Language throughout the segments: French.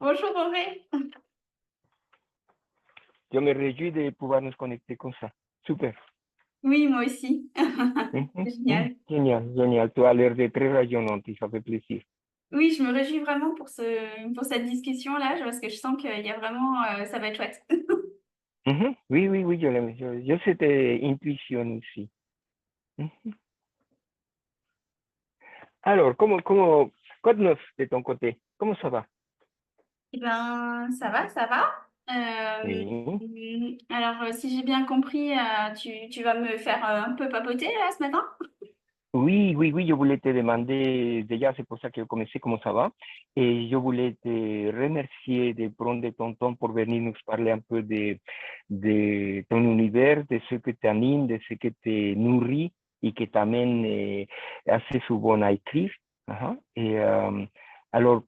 Bonjour Auré. Je me réjouis de pouvoir nous connecter comme ça. Super. Oui, moi aussi. Mhm, Génial. Génial, génial. Tu as l'air de très rayonnante et ça fait plaisir. Oui, je me réjouis vraiment pour cette discussion-là, parce que je sens qu'il y a vraiment, ça va être chouette. Oui, oui, oui, je cette intuition aussi. Mhm. Alors, quoi de neuf de ton côté? Comment ça va? Eh ben, ça va, ça va. Oui. Alors, si j'ai bien compris, tu vas me faire un peu papoter là ce matin? Oui, oui, oui, je voulais te demander, déjà c'est pour ça que je commençais, comment ça va, et je voulais te remercier de prendre ton temps pour venir nous parler un peu de ton univers, de ce que t'anime, de ce que te nourrit et que t'amène assez souvent à écrire. Et alors,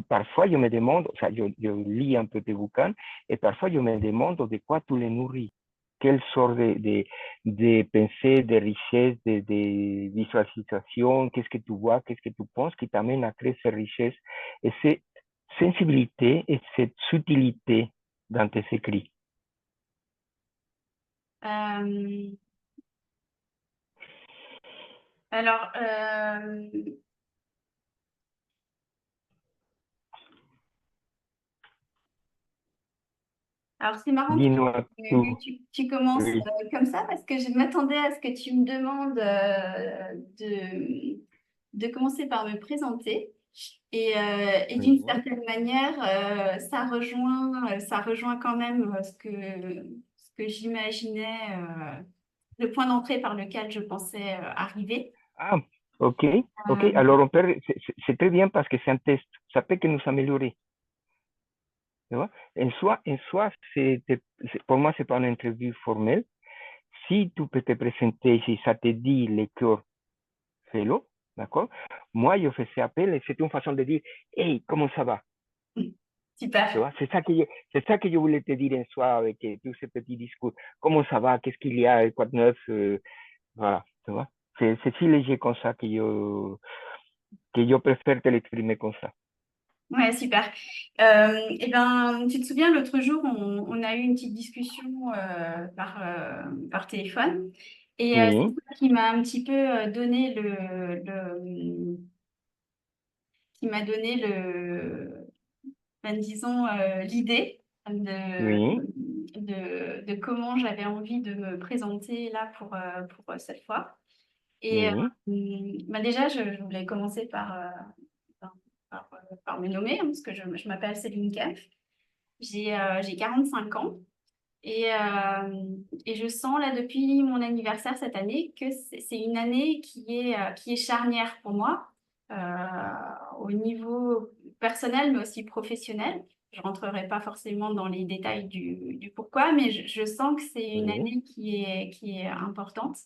parfois je me demande, o sea, je lis un peu tes bouquins, et parfois je me demande de quoi tu les nourris. Quelle sorte de pensée, de richesse, de visualisation, qu'est-ce que tu vois, qu'est-ce que tu penses qui t'amène à créer cette richesse et cette sensibilité et cette subtilité dans tes écrits. Euh, alors, c'est marrant que Dis-moi tout. tu commences Oui, comme ça parce que je m'attendais à ce que tu me demandes de commencer par me présenter. Et d'une oui. certaine manière, ça rejoint quand même ce que j'imaginais, le point d'entrée par lequel je pensais arriver. Ah, ok, ok. Euh, Alors, c'est très bien parce que c'est un test. Ça peut que nous améliorer. Tu vois? En soi pour moi, c'est pas une interview formelle. Si tu peux te présenter, si ça te dit le cœur, fais-le, d'accord? Moi, je faisais appel et c'est une façon de dire, hey, comment ça va? Tu super. vois? C'est ça que je voulais te dire en soi avec tous ces petits discours. Comment ça va? Qu'est-ce qu'il y a? Quoi de neuf? Voilà, tu vois? C'est si léger comme ça que je préfère te l'exprimer comme ça. Ouais, super. Eh ben, tu te souviens, l'autre jour, on a eu une petite discussion par téléphone. Et c'est Oui, ça qui m'a un petit peu donné qui m'a donné ben, disons, l'idée oui, de comment j'avais envie de me présenter là pour cette fois. Et oui, ben déjà, je voulais commencer par, par me nommer, hein, parce que je m'appelle Céline Kempf. J'ai 45 ans et je sens là depuis mon anniversaire cette année que c'est une année qui est charnière pour moi au niveau personnel mais aussi professionnel. Je rentrerai pas forcément dans les détails du pourquoi, mais je sens que c'est une oui, année qui est importante.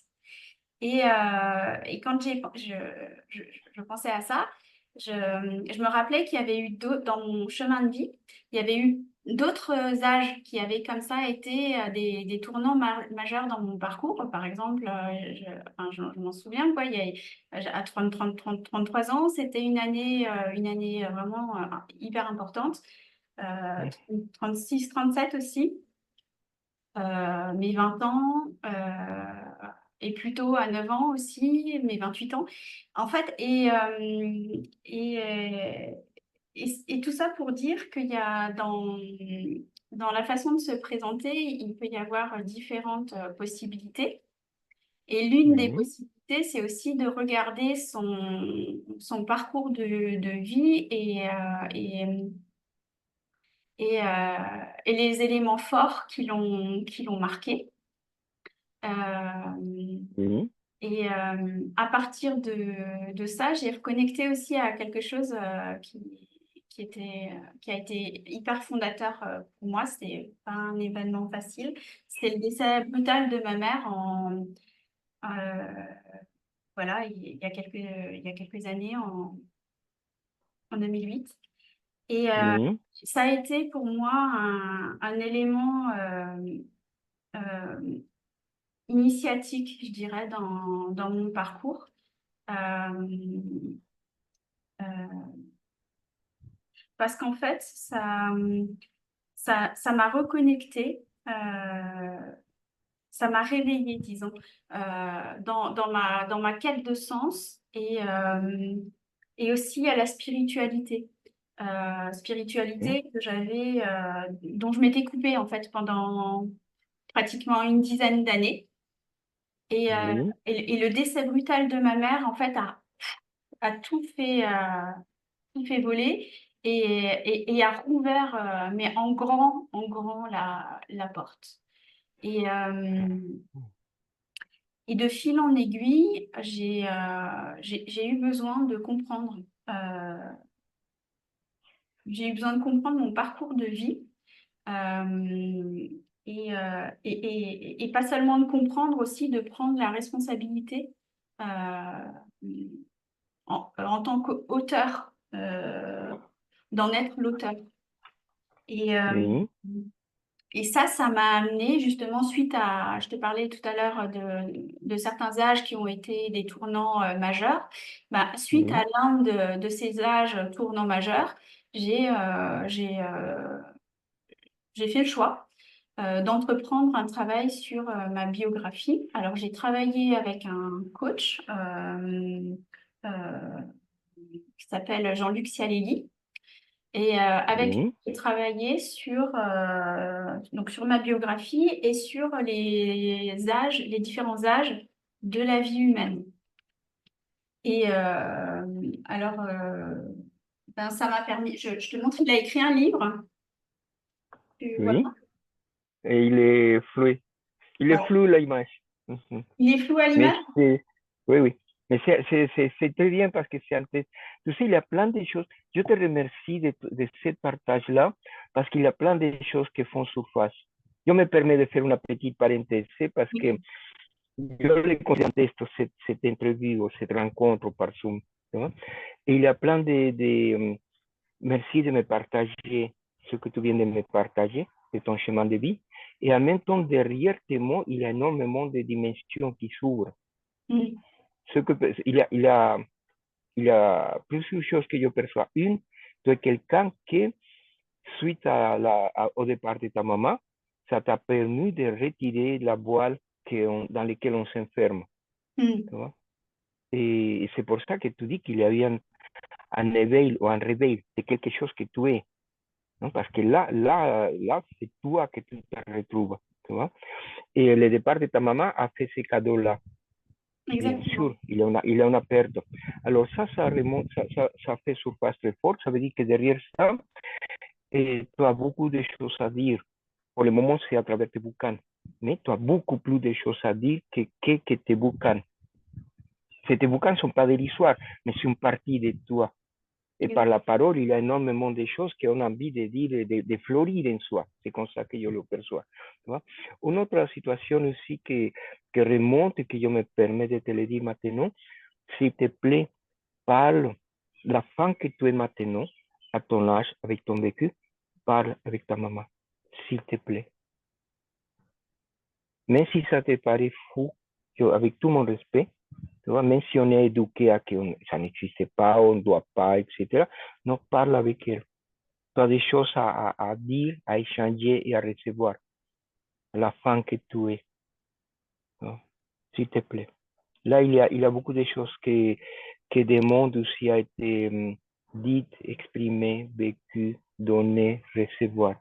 Et quand je, je pensais à ça, je me rappelais qu'il y avait eu d'autres, dans mon chemin de vie, il y avait eu d'autres âges qui avaient comme ça été des tournants majeurs dans mon parcours. Par exemple, enfin, je m'en souviens, quoi, à 33 ans, c'était une année vraiment hyper importante. Euh, oui, 37 aussi mes 20 ans, et plutôt à 9 ans aussi, mes 28 ans. En fait, et tout ça pour dire qu'il y a dans la façon de se présenter, il peut y avoir différentes possibilités. Et l'une des oui, possibilités, c'est aussi de regarder son parcours de vie et les éléments forts qui l'ont marqué. Euh, oui, à partir de ça, j'ai reconnecté aussi à quelque chose qui a été hyper fondateur pour moi. C'est pas un événement facile. C'est le décès brutal de ma mère euh, voilà, il y a quelques années, en 2008. Et ça a été pour moi un élément euh, initiatique, je dirais, dans mon parcours. Euh, euh, parce qu'en fait, ça m'a reconnecté, ça m'a réveillée, disons, dans ma quête de sens et aussi à la spiritualité. Oui, Spiritualité dont je m'étais coupée en fait pendant pratiquement une dizaine d'années. oui, Et le décès brutal de ma mère, en fait, a tout fait voler et a rouvert, mais en grand la porte. Et, et de fil en aiguille, j'ai eu besoin de comprendre. euh, j'ai eu besoin de comprendre mon parcours de vie. Et pas seulement de comprendre, aussi de prendre la responsabilité en tant qu'auteur, d'en être l'auteur. Et, euh, oui, et ça m'a amené justement suite à, je te parlais tout à l'heure de certains âges qui ont été des tournants majeurs. Bah, suite à oui, l'un de ces âges tournants majeurs, j'ai euh, j'ai euh, j'ai fait le choix d'entreprendre un travail sur ma biographie. Alors, j'ai travaillé avec un coach euh, qui s'appelle Jean-Luc Cialelli. Et avec lui, oui, j'ai travaillé donc sur ma biographie et sur les différents âges de la vie humaine. Et alors, ben, ça m'a permis, je te montre, il a écrit un livre. Voilà. oui. Et il est Voilà. flou l'image. Mhm. Il est flou à Mais l'image? c'est, oui, oui. Mais c'est très bien parce que c'est un test. Tu sais, il y a plein de choses. Je te remercie de ce partage-là parce qu'il y a plein de choses qui font surface. Je me permets de faire une petite parenthèse parce que Oui. yo le contesto cette interview o cette rencontre par Zoom. ¿No? Et il y a plein merci de me partager ce que tu viens de me partager, de ton chemin de vie. Et en même temps, derrière tes mots, il y a énormément de dimensions qui s'ouvrent. Mm. Ce que, il y a plusieurs choses que je perçois. Une, tu es quelqu'un qui, suite au départ de ta maman, ça t'a permis de retirer la voile dans laquelle on s'enferme. Mm. Tu vois? Et c'est pour ça que tu dis qu'il y avait un éveil ou un réveil de quelque chose que tu es. Non? Parce que là, c'est toi que tu te retrouves. Tu vois? Et le départ de ta maman a fait ce cadeau-là. Bien sûr, Exactement. il y a una perte. Alors ça remonte, ça fait surface très fort. Ça veut dire que derrière ça, tu as beaucoup de choses à dire. Pour le moment, c'est à travers tes bouquins. Mais tu as beaucoup plus de choses à dire que tes bouquins. Tes bouquins ne sont pas dérisoires, mais c'est une partie de toi. Et par la parole, il y a énormément de choses qu'on a envie de dire, de fleurir en soi. C'est comme ça que je le perçois. Tu vois? Une autre situation aussi que remonte et que je me permets de te le dire maintenant, s'il te plaît, parle la femme que tu es maintenant, à ton âge, avec ton vécu, parle avec ta maman, s'il te plaît. Même si ça te paraît fou, avec tout mon respect, tu vois, même si on est éduqué à que ça n'existe pas, on ne doit pas, etc., non, parle avec elle. Tu as des choses à dire, à échanger et à recevoir. La femme que tu es, non? S'il te plaît. Là, il y a beaucoup de choses que des mondes aussi a été dites, exprimées, vécues, données, recevoir.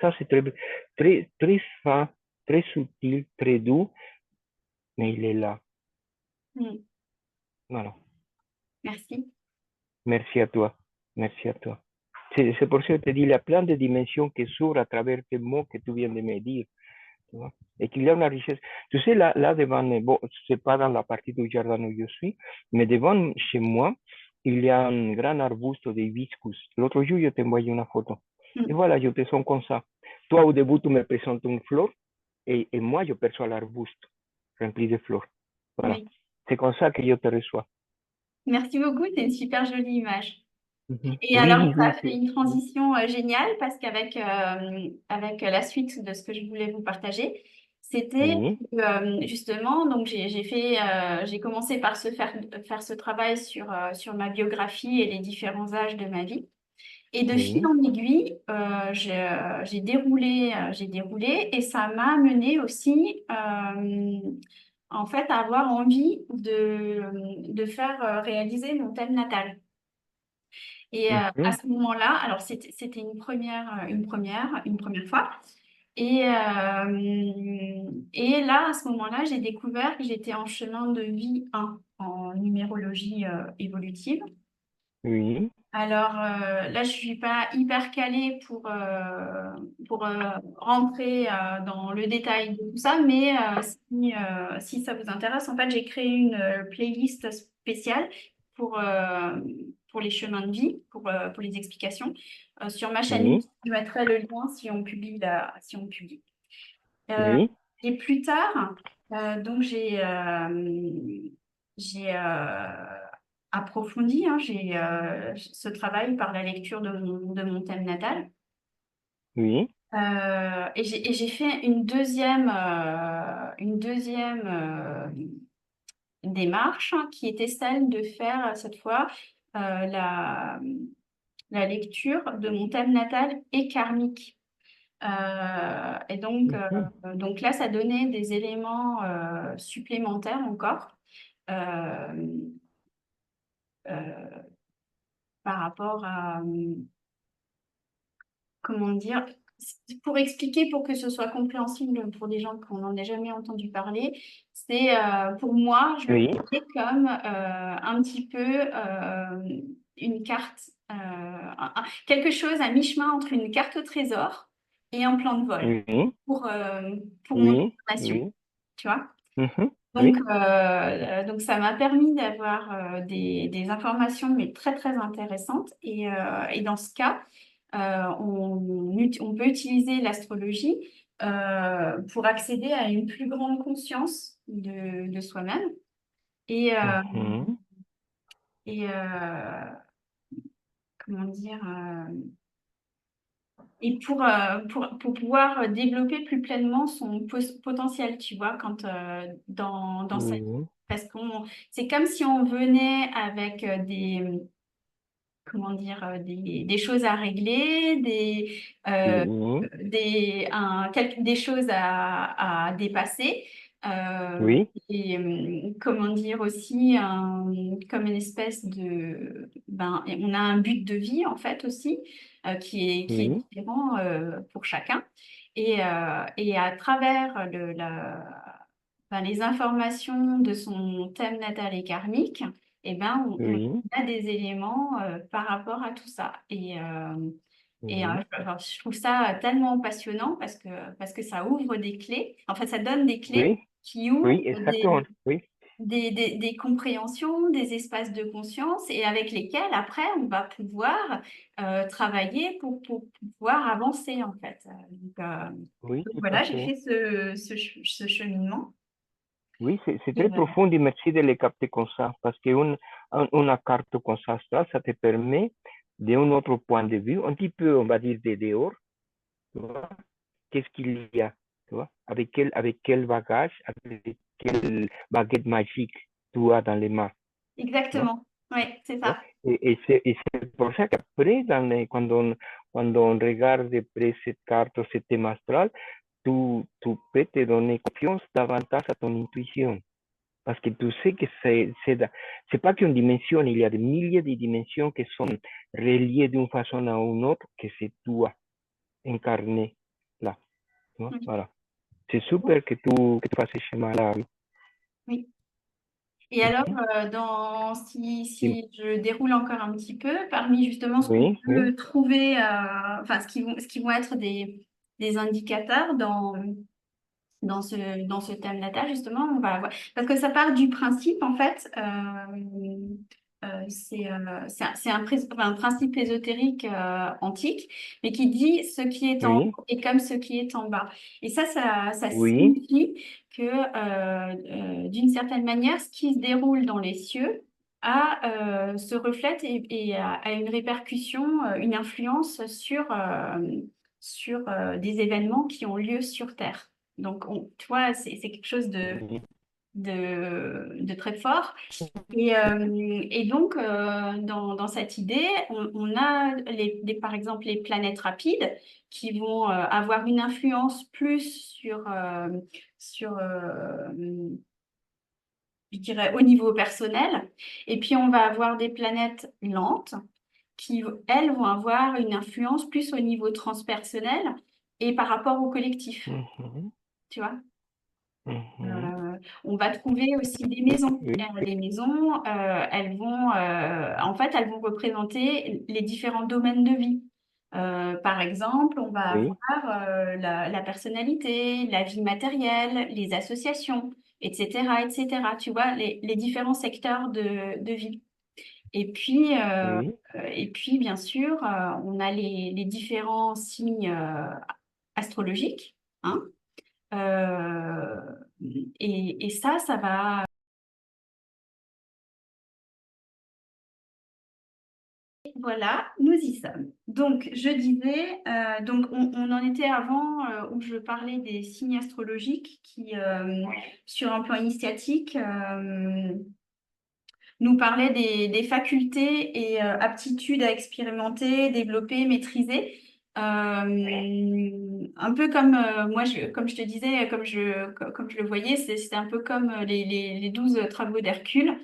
Ça, c'est très, très, très fin, très subtil, très doux, mais il est là. Mm. Voilà. Merci. Merci à toi. Merci à toi. C'est pour ça que je te dis, il y a plein de dimensions qui s'ouvrent à travers tes mots que tu viens de me dire. Tu vois? Et qu'il y a une richesse. Tu sais, là devant, bon, c'est pas dans la partie du jardin où je suis, mais devant chez moi, il y a un grand arbuste de hibiscus. L'autre jour, je t'ai envoyé une photo. Et Mm. voilà, je te sens comme ça. Toi, au début, tu me présentes une fleur, et moi, je perçois l'arbuste rempli de fleurs. Voilà. Oui. C'est comme ça que je te reçois. Merci beaucoup, c'est une super jolie image. Et alors, Oui, ça oui, fait une transition géniale parce avec la suite de ce que je voulais vous partager, c'était oui, justement, donc j'ai commencé par faire ce travail sur ma biographie et les différents âges de ma vie. Et de fil oui, en aiguille, j'ai déroulé et ça m'a amené aussi, en fait, à avoir envie de faire réaliser mon thème natal. Et à mhm, ce moment-là, alors c'était une première fois. Et là, à ce moment-là, j'ai découvert que j'étais en chemin de vie 1 en numérologie évolutive. oui, Alors là, je suis pas hyper calée pour rentrer dans le détail de tout ça, mais si ça vous intéresse, en fait, j'ai créé une playlist spéciale pour, euh, pour les chemins de vie, pour les explications, sur ma chaîne oui, YouTube. Je mettrai le lien si on publie. Si on publie. Euh, oui, et plus tard, donc j'ai approfondi j'ai ce travail par la lecture de mon thème natal. oui, Et j'ai fait une deuxième démarche qui était celle de faire cette fois la lecture de mon thème natal et karmique. mhm, Donc là, ça donnait des éléments supplémentaires encore euh, euh, par rapport à, comment dire, pour expliquer, pour que ce soit compréhensible pour des gens qui n'en aient jamais entendu parler, c'est pour moi, je le oui, voyais comme un petit peu une carte, quelque chose à mi-chemin entre une carte au trésor et un plan de vol oui, pour, pour mon oui, formation, oui, tu vois. mhm, oui, Donc ça m'a permis d'avoir des informations mais très très intéressantes et dans ce cas, on peut utiliser l'astrologie pour accéder à une plus grande conscience de soi-même et, euh, mhm, et comment dire et pour pouvoir développer plus pleinement son potentiel, tu vois, quand dans sa vie. oui, Parce qu'on, c'est comme si on venait avec comment dire, des choses à régler, euh, oui, des choses à dépasser. oui, Comment dire aussi, comme une espèce ben, on a un but de vie en fait aussi, qui est oui, différent pour chacun. Et à travers ben, les informations de son thème natal et karmique, eh ben, on oui, a des éléments par rapport à tout ça. oui, Alors, je trouve ça tellement passionnant parce que ça ouvre des clés. En fait, ça donne des clés oui, qui oui, ouvrent exactement, oui, des compréhensions, des espaces de conscience et avec lesquels après on va pouvoir travailler pour pouvoir avancer en fait. oui, Donc tout à voilà, j'ai fait. fait ce cheminement. Oui, c'est Et, très profond et merci de les capter comme ça, parce qu'une une carte comme ça te permet d'un autre point de vue, un petit peu, on va dire, de dehors, tu vois, qu'est-ce qu'il y a, tu vois, avec quel bagage, avec quelle baguette magique tu as dans les mains, tu vois. exactement, oui, c'est ¿No? ça. Y c'est por eso que après, cuando on regarde de près cette carte, ce thème astral, tu peux te donner confiance davantage à ton intuition. Parce que tu sais que c'est pas qu'une dimension, il y a des milliers de dimensions qui sont reliées d'une façon à une autre, que c'est toi, incarné là. Tu vois, Oui. voilà. C'est super que tu fasses ce chemin-là. Oui. Oui. Et alors, Mhm. si je déroule encore un petit peu, parmi justement ce qu'on Oui, oui, peut trouver, enfin, ce qui vont être des indicateurs dans ce thème natal, justement, on va avoir, parce que ça part du principe, en fait, c'est un principe ésotérique antique, mais qui dit ce qui est en oui, haut est comme ce qui est en bas. Et ça oui, signifie que, d'une certaine manière, ce qui se déroule dans les cieux se reflète et a une répercussion, une influence sur des événements qui ont lieu sur Terre. Donc, tu vois, c'est quelque chose oui, de très fort. Et donc, dans cette idée, on a par exemple les planètes rapides qui vont avoir une influence plus sur je dirais, au niveau personnel. Et puis, on va avoir des planètes lentes qui, elles, vont avoir une influence plus au niveau transpersonnel et par rapport au collectif, mhm, tu vois. mhm. Euh, on va trouver aussi des maisons. Oui, Les maisons, en fait, elles vont représenter les différents domaines de vie. Par exemple, on va oui, avoir la personnalité, la vie matérielle, les associations, etc., etc. Tu vois, les différents secteurs de vie. oui, Et puis, bien sûr, on a les différents signes astrologiques, hein. Euh, et ça va. Voilà, nous y sommes. Donc, je disais, donc on en était avant où je parlais des signes astrologiques qui, sur un plan initiatique, nous parlaient des facultés et aptitudes à expérimenter, développer, maîtriser. Un peu comme moi, comme je te disais, comme je le voyais, c'était un peu comme les 12 travaux d'Hercule.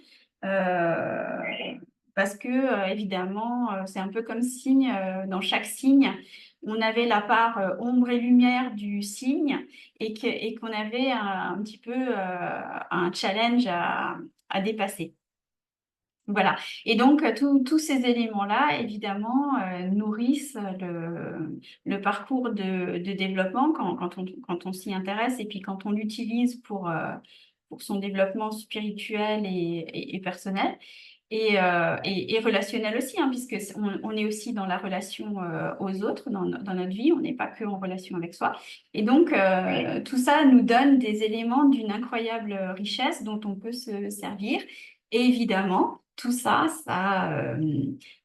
Euh, Parce que, évidemment, c'est un peu comme signe, dans chaque signe, on avait la part ombre et lumière du signe et qu'on avait un petit peu un challenge à dépasser. Voilà. Et donc, tous ces éléments-là, évidemment, nourrissent le parcours de développement quand on s'y intéresse et puis quand on l'utilise pour son développement spirituel et personnel et relationnel aussi, hein, puisque on est aussi dans la relation aux autres dans notre vie, on n'est pas que en relation avec soi. Et donc, tout ça nous donne des éléments d'une incroyable richesse dont on peut se servir. Et évidemment, tout ça,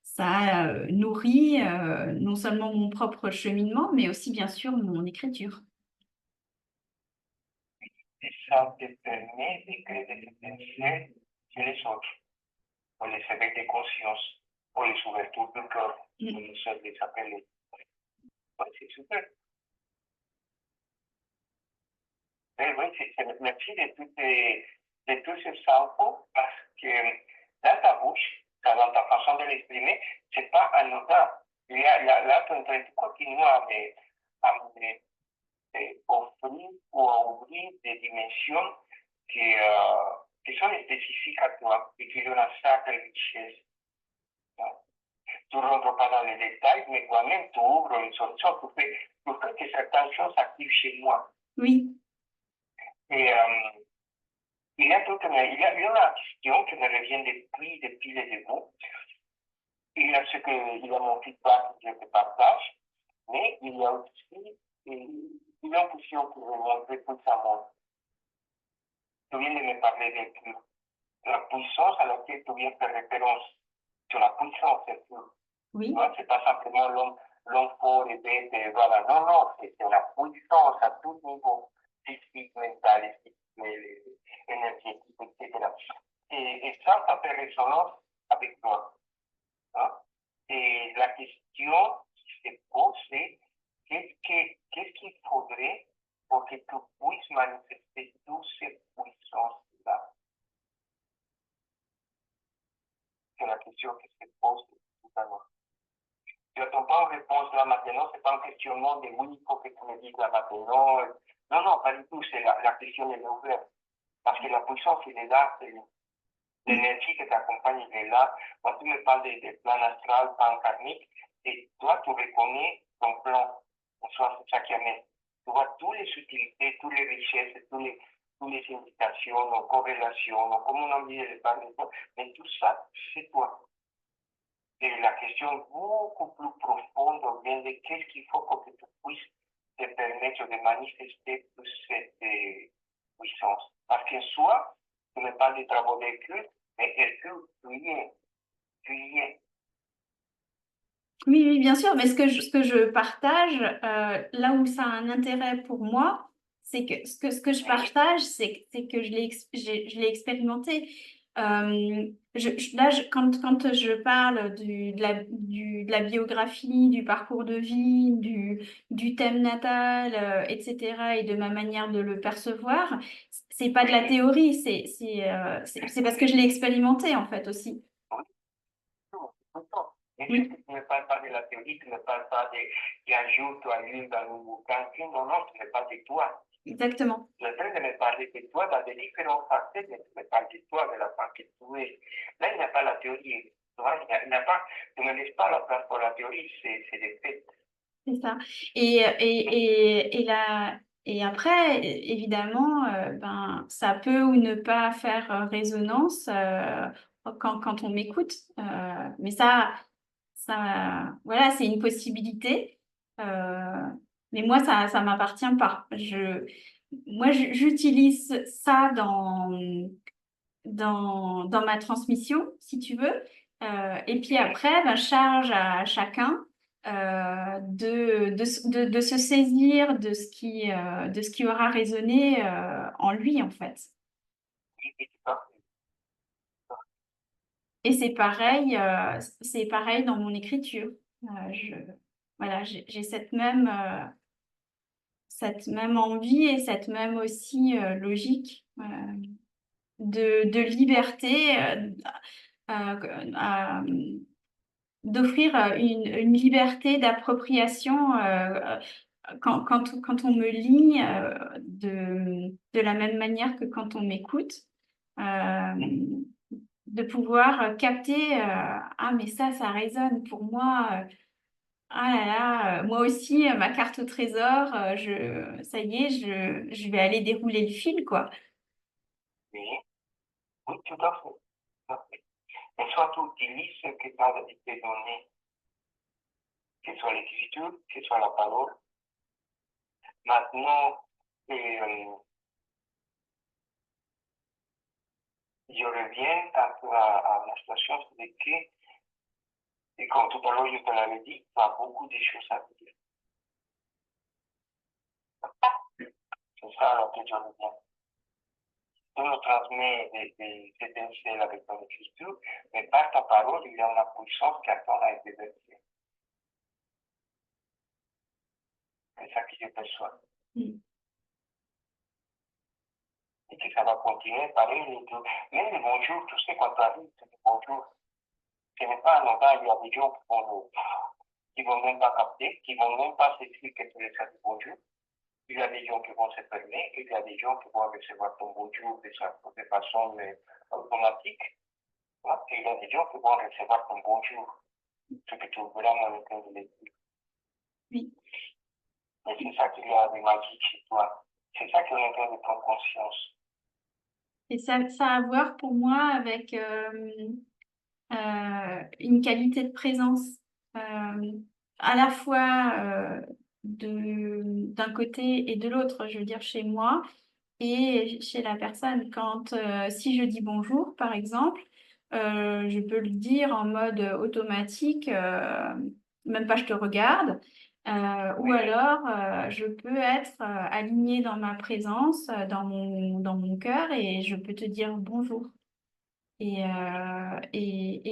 ça nourrit non seulement mon propre cheminement, mais aussi bien sûr mon écriture. et ça te permet de créer des potentiels chez les autres, pour les éveils de conscience, pour les ouvertures du cœur, Mm. comme nous sommes les appelés. Ouais, c'est super. Oui, oui, merci de tous ces infos parce que dans ta bouche, dans ta façon de l'exprimer, c'est pas anodin. Là, tu es en train de continuer à me offrir ou à ouvrir des dimensions qui sont spécifiques à toi et qui donnent une sacrée richesse. Tu ne rentres pas dans les détails, mais toi-même, tu ouvres les horizons, tu fais que certaines choses activent chez moi. Oui, Et il y a une question qui me revient depuis le début. Il y a mon feedback que je te partage, mais il y a aussi une question qui me montre puissamment. Tu viens de me parler de la puissance à laquelle tu viens faire référence. Sur la puissance, c'est tout. oui, C'est pas simplement l'homme fort et bête, et voilà. Non, non, c'est la puissance à tout niveau, physique, mental, énergétique, etc. Et ça fait résonance avec toi. Hein? Et la question qui se pose, c'est qu'est-ce qu'il faudrait pour que tu puisses manifester toutes ces puissances-là? C'est la question qui se pose tout à l'heure. Je n'attends pas une réponse là maintenant, ce n'est pas un questionnement de oui, il faut que tu me dises là maintenant. Non, non, pas du tout, la question est ouverte. Parce que la puissance, elle est là, l'énergie qui t'accompagne, elle est là. Quand tu me parles des plans astral, plans karmiques, et toi, tu reconnais ton plan, en soi, c'est ça qui amène. Tu vois toutes les utilités, toutes les richesses, toutes les indications, nos corrélations, comme on a envie de parler, mais tout ça, c'est toi. Et la question beaucoup plus profonde vient de qu'est-ce qu'il faut pour que tu puisses te permettre de manifester toute cette puissance. Parce qu'en soi, tu me parles des travaux d'Hercule, mais Hercule, tu y es. Tu y es. oui, oui, bien sûr. Mais ce que je partage, là où ça a un intérêt pour moi, ce que je partage, c'est que je l'ai expérimenté. Quand je parle de la biographie, du parcours de vie, du thème natal, etc., et de ma manière de le percevoir, c'est pas de la théorie, c'est parce que je l'ai expérimenté, en fait, aussi. Et Oui, tu ne parles pas de la théorie, tu ne parles pas de qui ajoute à l'huile dans le bouquin. Non, non, tu ne parles de toi. exactement. Tu es en train de me parler de toi dans des différentes facettes, mais tu me parles de toi, de la femme que tu es. Là, il n'y a pas la théorie. Tu vois, il n'y a pas, tu ne laisses pas la place pour la théorie, c'est des faits. C'est ça. Et après, évidemment, ben, ça peut ou ne pas faire résonance quand on m'écoute. Mais voilà, c'est une possibilité. Euh, mais moi, ça m'appartient pas. J'utilise ça dans ma transmission, si tu veux. Et puis après, ben, charge à chacun de se saisir de ce qui aura résonné en lui, en fait. Et c'est pareil dans mon écriture. Voilà, j'ai cette même envie et cette même aussi logique de liberté, d'offrir une liberté d'appropriation quand on me lit de la même manière que quand on m'écoute, euh, de pouvoir capter ah mais ça résonne pour moi. Ah là là, moi aussi, ma carte au trésor, ça y est, je vais aller dérouler le fil, quoi. Oui, oui, tout à fait. Tout à fait. Et soit tu utilises ce que tu as été donné, que ce soit l'écriture, que ce soit la parole. Maintenant, je reviens à la situation, c'est que, et comme tout à l'heure je te l'avais dit, tu as beaucoup de choses à dire. C'est ça à laquelle je reviens. Tu nous transmets des étincelles avec ton écriture, mais par ta parole, il y a une puissance qui attend à être versée. C'est ça que je perçois. Mm. Et que ça va continuer pareil. Même le bonjour, tu sais, quand tu arrives, tu dis bonjour. Ce n'est pas anodin, il y a des gens qui vont même pas capter, qui vont même pas s'écrire que tu les as dit bonjour. Il y a des gens qui vont se fermer, il y a des gens qui vont recevoir ton bonjour de façon automatique. Hein, et il y a des gens qui vont recevoir ton bonjour, ce que tu es vraiment en train de les dire. Oui. Et c'est ça qu'il y a de magique chez toi. C'est ça qui est en train de prendre conscience. Et ça a à voir pour moi avec une qualité de présence à la fois d'un côté et de l'autre, je veux dire chez moi et chez la personne. Si je dis bonjour, par exemple, je peux le dire en mode automatique, même pas je te regarde. Ou alors, je peux être alignée dans ma présence, dans mon cœur, et je peux te dire bonjour. Et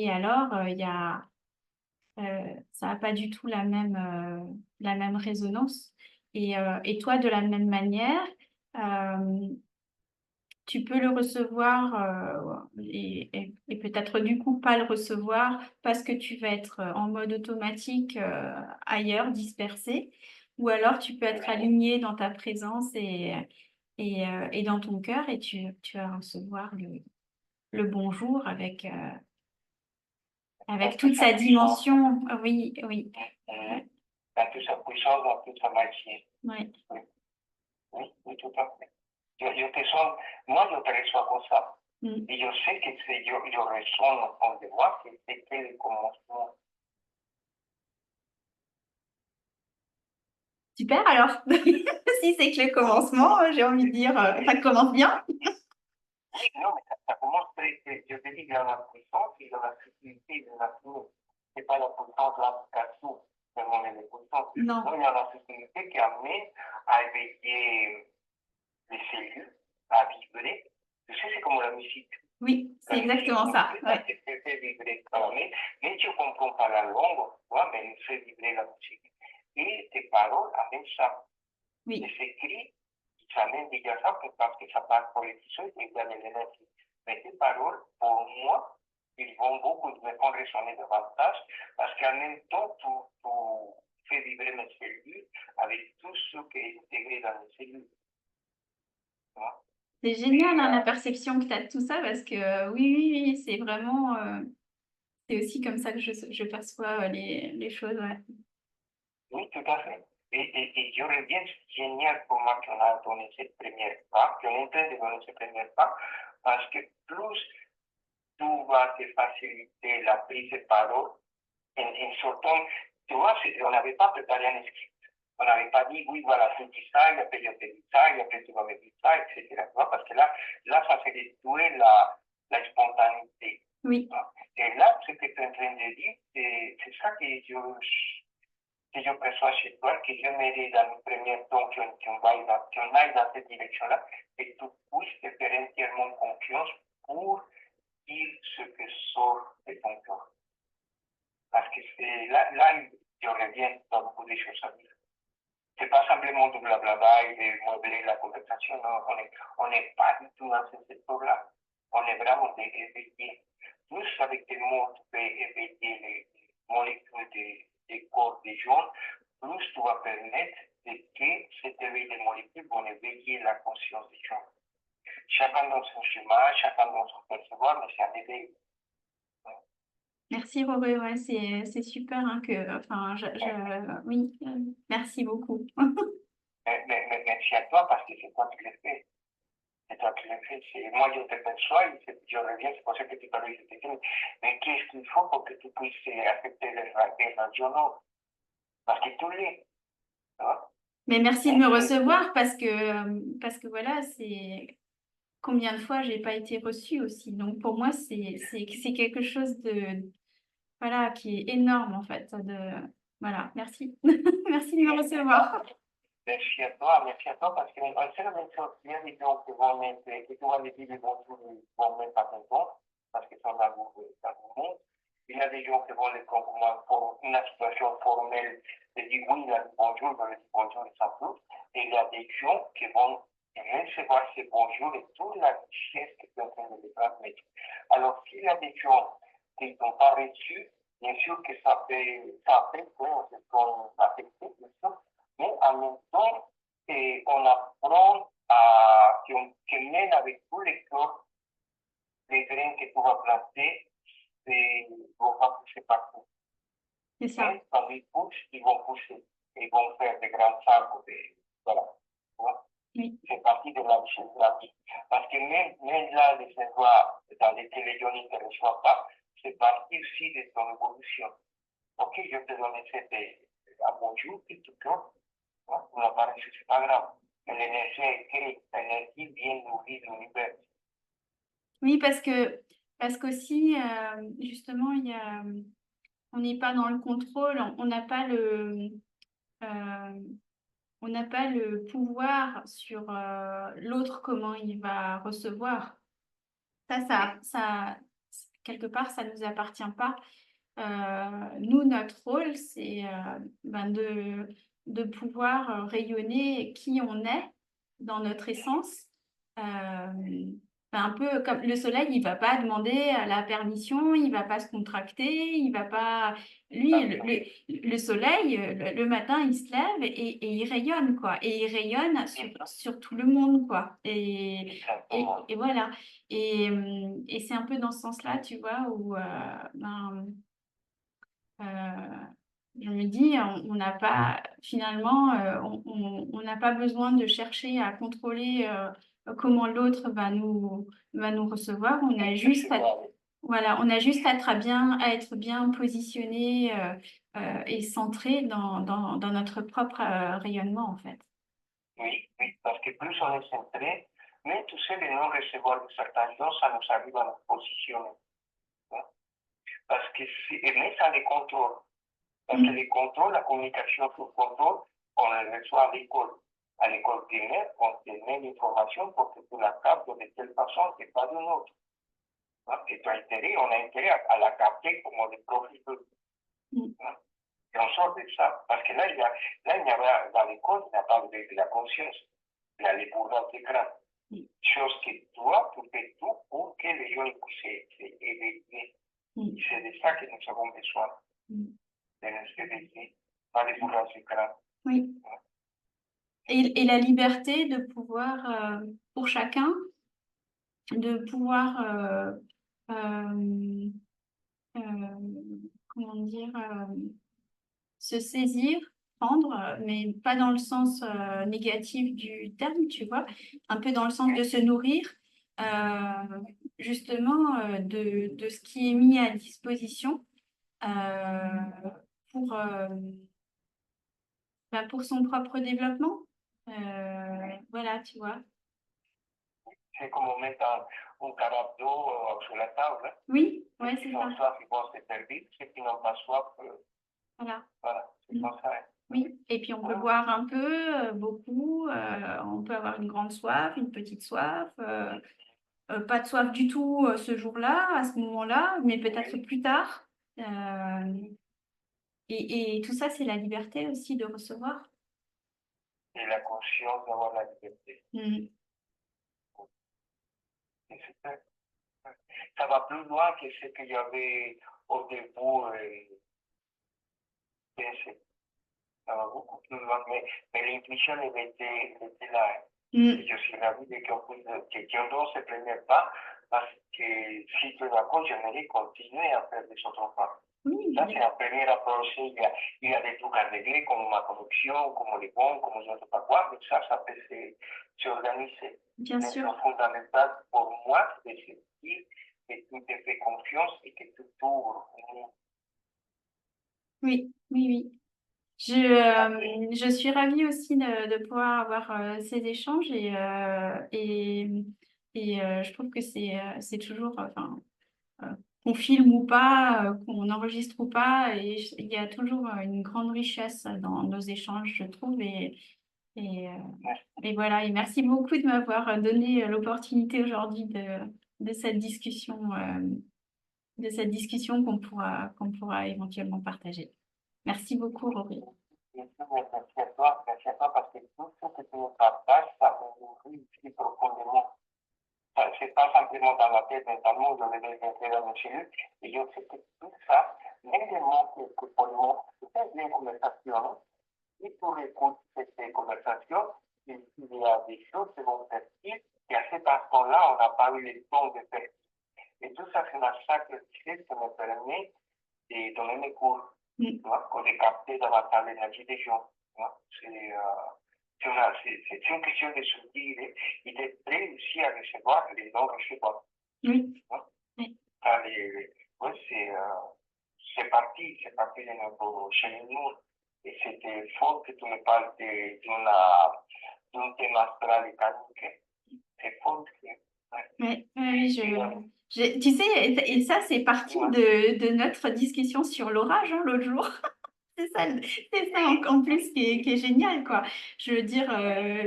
alors, ça n'a pas du tout la même résonance. Et toi, de la même manière, euh, tu peux le recevoir et peut-être du coup pas le recevoir parce que tu vas être en mode automatique ailleurs, dispersé. Ou alors, tu peux être aligné dans ta présence et dans ton cœur et tu vas recevoir le bonjour avec toute sa dimension. Oui, oui. Dans toute sa puissance, dans toute sa magie. Oui. Oui, oui, oui, tout à fait. Moi, je te reçois comme ça. Mm. Et je sais que je ressens au fond de moi que c'était le commencement. Super, alors, si c'est que le commencement, j'ai envie de dire, ça commence bien. Oui, non, mais ça commence je te dis, il y a la puissance, il y a la subtilité de la chose. Ce n'est pas la puissance, l'application, seulement les puissances. Non. Non, il y a la subtilité qui amène à éveiller les cellules à vibrer. Tu sais, c'est comme la musique. Oui, c'est exactement ça. Ouais. Ça fait vibrer quand même. Mais tu ne comprends pas la langue, mais elle fait vibrer la musique. Et tes paroles amènent ça. Oui. Et c'est écrit, ça amène déjà ça parce que ça passe pour les tissus et il y a de l'énergie. Mais tes paroles, pour moi, ils vont beaucoup me font résonner davantage parce qu'en même temps, tu fais vibrer mes cellules avec tout ce qui est intégré dans les cellules. C'est génial hein, la perception que tu as de tout ça parce que oui, c'est vraiment, c'est aussi comme ça que je perçois les choses. Ouais. Oui, tout à fait. Et je reviens, c'est génial pour moi qu'on a donné cette première pas, qu'on est en train de donner cette première pas, parce que plus tout va te faciliter la prise de parole, en sortant, tu vois, on n'avait pas préparé un script. On n'avait pas dit, oui, voilà, tu dis ça, et après je te dis ça, et après tu vas me dire ça, etc. Tu vois, parce que là ça fait détruire la spontanéité. Oui. Et là, ce que tu es en train de dire, c'est ça que je perçois chez toi, que je m'aider dans le premier temps qu'on aille dans cette direction-là, et tu puisses te faire entièrement confiance pour dire ce que sort de ton cœur. Parce que c'est là, je reviens dans beaucoup de choses à dire. C'est pas simplement du blablabla et de modeler la conversation, non, on n'est pas du tout dans ce secteur-là. On est vraiment d'éveiller. Plus avec des mots, tu peux éveiller les molécules des corps des gens, plus tu vas permettre que cet éveil des molécules vont éveiller la conscience des gens. Chacun dans son chemin, chacun dans son percevoir, mais c'est un éveil. Merci Robé, ouais, c'est super hein, enfin, oui, merci beaucoup. Mais merci à toi parce que c'est toi qui l'as fait. C'est toi qui l'as fait. Moi, je te perçois et je reviens, c'est pour ça que tu parlais de technique. Mais qu'est-ce qu'il faut pour que tu puisses accepter les régionaux? Parce que tu l'es. Mais merci de me recevoir parce que voilà, c'est combien de fois j'ai pas été reçue aussi. Donc pour moi, c'est quelque chose de voilà qui est énorme en fait. Voilà, merci. Merci de me recevoir. Merci à toi parce que c'est la même chose. Il y a des gens qui vont mettre, que tu vas les dire bonjour, ils vont même pas comprendre parce qu'ils sont dans le monde. Il y a des gens qui vont les comprendre pour une situation formelle, de dire oui, il a dit bonjour, je dis bonjour, et ça plus. Et il y a des gens qui vont recevoir ces bonjours et toute la richesse que tu es en train de les transmettre. Alors, s'il y a des gens qui n'ont pas reçu, bien sûr que ça affecte, on se sent affecté, bien sûr. Mais en même temps, on apprend que même avec tous les corps, les graines que tu vas planter, vont pas pousser partout. C'est ça. Mais quand ils poussent, ils vont pousser. Ils vont faire des grands arbres. Voilà. Oui. C'est partie de la richesse de la vie. Parce que même là, les endroits dans lesquels les gens ne te reçoivent pas, c'est partie aussi de ton évolution. Ok, je te donne cette à bonjour, et tout ça. On apparaît, c'est pas grave. Mais l'énergie est écrite, l'énergie vient nourrir l'univers. Oui, parce qu'aussi, justement, on n'est pas dans le contrôle, on n'a pas on n'a pas le pouvoir sur l'autre, comment il va recevoir. Ça, quelque part, ça ne nous appartient pas. Nous, notre rôle, c'est de pouvoir rayonner qui on est dans notre essence. Un peu comme le soleil, il va pas demander la permission, il va pas se contracter, il va pas. Lui, le soleil, le matin, il se lève et il rayonne, quoi. Et il rayonne sur tout le monde, quoi. Et voilà. Et c'est un peu dans ce sens-là, tu vois, où je me dis, on n'a pas, finalement, on n'a pas besoin de chercher à contrôler comment l'autre va nous recevoir. Voilà, on a juste à être bien positionné et centré dans notre propre rayonnement, en fait. Oui, parce que plus on est centré, mais tu sais, le non-recevoir de certains gens, ça nous arrive à nous positionner. Hein? Parce que mais ça les contrôle. Parce que les contrôles, la communication sur contrôle, on les reçoit à l'école. À l'école primaire, on te met l'information pour que tu la captes de telle façon et pas d'une autre. Hein? Et tu as intérêt, on a intérêt à la capter comme des profils. Hein? Et on sort de ça. Parce que là, il y a, dans l'école, il n'y a pas de la conscience. Il y a les bourgeois d'écran. Chose que toi, tu fais tout pour que les gens s'éveillent. C'est de ça que nous avons besoin. De nous éveiller. Pas des bourgeois d'écran. Oui. Et la liberté de pouvoir, pour chacun, de pouvoir, comment dire, se saisir, prendre, mais pas dans le sens négatif du terme, tu vois, un peu dans le sens de se nourrir, justement, de ce qui est mis à disposition pour, pour son propre développement. Voilà, tu vois. C'est comme on met un carafe d'eau sur la table. Oui, ouais, c'est Ceux qui ça. ont soif, ils vont se faire vite. Ceux qui n'ont pas soif, Voilà. voilà, c'est comme ça. Hein. Oui, et puis on peut boire un peu, beaucoup, on peut avoir une grande soif, une petite soif, pas de soif du tout ce jour-là, à ce moment-là, mais peut-être plus tard. Et tout ça, c'est la liberté aussi de recevoir. Et la conscience d'avoir la liberté. Et ça va plus loin que ce qu'il y avait au début pensé. Ça va beaucoup plus loin, mais l'intuition, elle était là. Hein. Et je suis ravi de qu'on donne ce premier pas, parce que si tu es d'accord, j'aimerais continuer à faire des autres pas. Oui, Ça, c'est la première approche. Il y a des trucs à régler, comme ma connexion, comme les bons, comme je ne sais pas quoi, mais ça peut s'organiser. bien Mais sûr. le fondamental pour moi, c'est de se dire que tu te fais confiance et que tu t'ouvres. Oui, oui, oui. Je suis ravie aussi de pouvoir avoir ces échanges et je trouve que c'est toujours, enfin, qu'on filme ou pas, qu'on enregistre ou pas, et il y a toujours une grande richesse dans nos échanges, je trouve. Et, euh, et voilà, et merci beaucoup de m'avoir donné l'opportunité aujourd'hui de cette discussion qu'on pourra éventuellement partager. Merci beaucoup, Rory. Merci à toi parce que tout ce que tu me partages, ça me nourrit profondément. C'est pas simplement dans la tête, mentalement, je vais rentrer dans mes cellules. Et je sais que tout ça, même les mots que pour c'est une conversation. Si tu écoutes cette conversation, il y a des choses qui vont sortir, et à cet instant-là, on n'a pas eu le temps de faire. Et tout ça, c'est dans chaque richesse qui me permet de donner mes cours, de capter davantage l'énergie des gens. C'est une question de se dire et d'être prêt aussi à recevoir les non-recevables. Oui. C'est parti de notre cheminement. Et c'était fort que tu me parles d'un thème astral et karmique. C'est fort. Oui, tu sais, et ça, c'est parti de notre discussion sur l'orage l'autre jour. C'est ça en plus qui est génial, quoi. Je veux dire,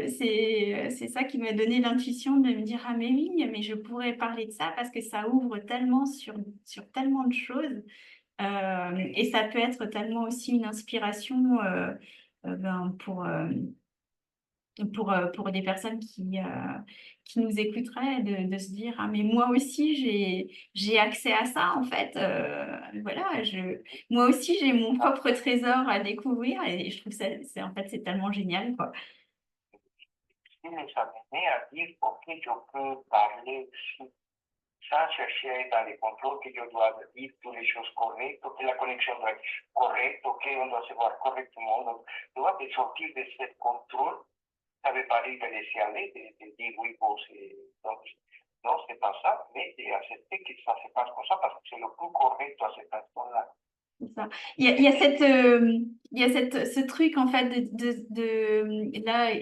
c'est ça qui m'a donné l'intuition de me dire, ah mais oui, mais je pourrais parler de ça parce que ça ouvre tellement sur tellement de choses. Et ça peut être tellement aussi une inspiration pour des personnes qui nous écouteraient, de se dire, ah mais moi aussi j'ai accès à ça en fait. Voilà, moi aussi j'ai mon propre trésor à découvrir et je trouve ça, en fait, c'est tellement génial, quoi. Il nous amenait à dire, ok, je peux parler aussi sans chercher à être dans les contrôles, que je dois dire toutes les choses correctes, que la connexion doit être correcte, qu'on doit se voir correctement. Donc, tu vois, de sortir de ce contrôle, ça veut pas dire de laisser aller, de dire oui, bon, donc, non, c'est pas ça, mais d'accepter que ça se passe comme ça parce que c'est le plus correct à cet instant-là. Ça. Il y a ce truc en fait là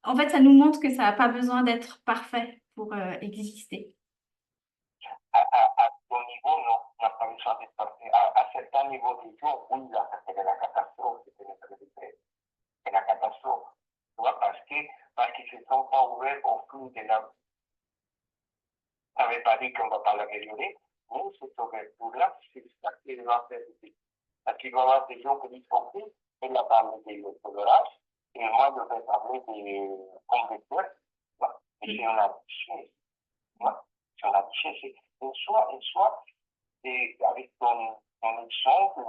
en fait ça nous montre que ça n'a pas besoin d'être parfait pour exister. À ton niveau, non, on n'a pas besoin d'être parfait. À certains niveaux du jour, oui, là, ça serait la catastrophe, c'est la catastrophe. Tu flux de la vie. Ça ne veut pas dire qu'on ne va pas l'améliorer, mais cette ouverture-là, c'est ça qui va faire ici. Parce qu'il va y avoir des gens qui disent compris, elle a parlé de colorage, et moi, je vais parler de convecteurs. Et c'est une richesse. C'est une richesse. En soi, et avec ton exemple,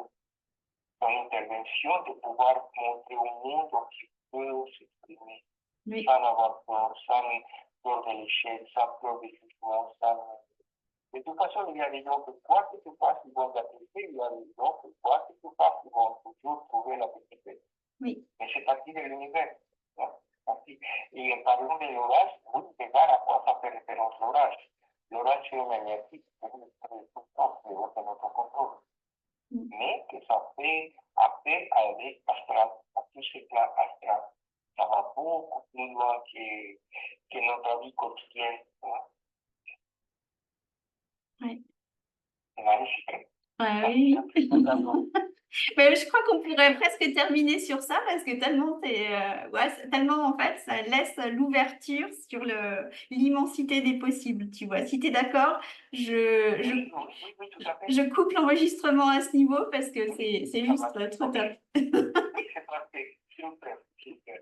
ton intervention, de pouvoir montrer au monde qui peut s'exprimer Oui. sans avoir peur, sans peur de l'échec, sans peur du jugement, sans... De toute façon, il y a des gens que quoi que tu fasses, ils vont t'apprécier, il y a des gens que quoi que tu fasses, ils vont toujours trouver la petite bête. Oui. Mais c'est parti de l'univers. Et en parlant de l'orage, oui, regarde à quoi ça fait référence l'orage. L'orage, c'est une énergie très importante, mais de notre contrôle. Mais que ça fait appel à l'aide astrale, à tout ce plan astral. Ça va beaucoup plus loin que notre vie quotidienne. Oui. C'est magnifique. Oui. Mais je crois qu'on pourrait presque terminer sur ça parce que tellement tellement en fait, ça laisse l'ouverture sur l'immensité des possibles, tu vois. Si tu es d'accord, je coupe l'enregistrement à ce niveau parce que c'est juste trop top. C'est parfait. Super, super.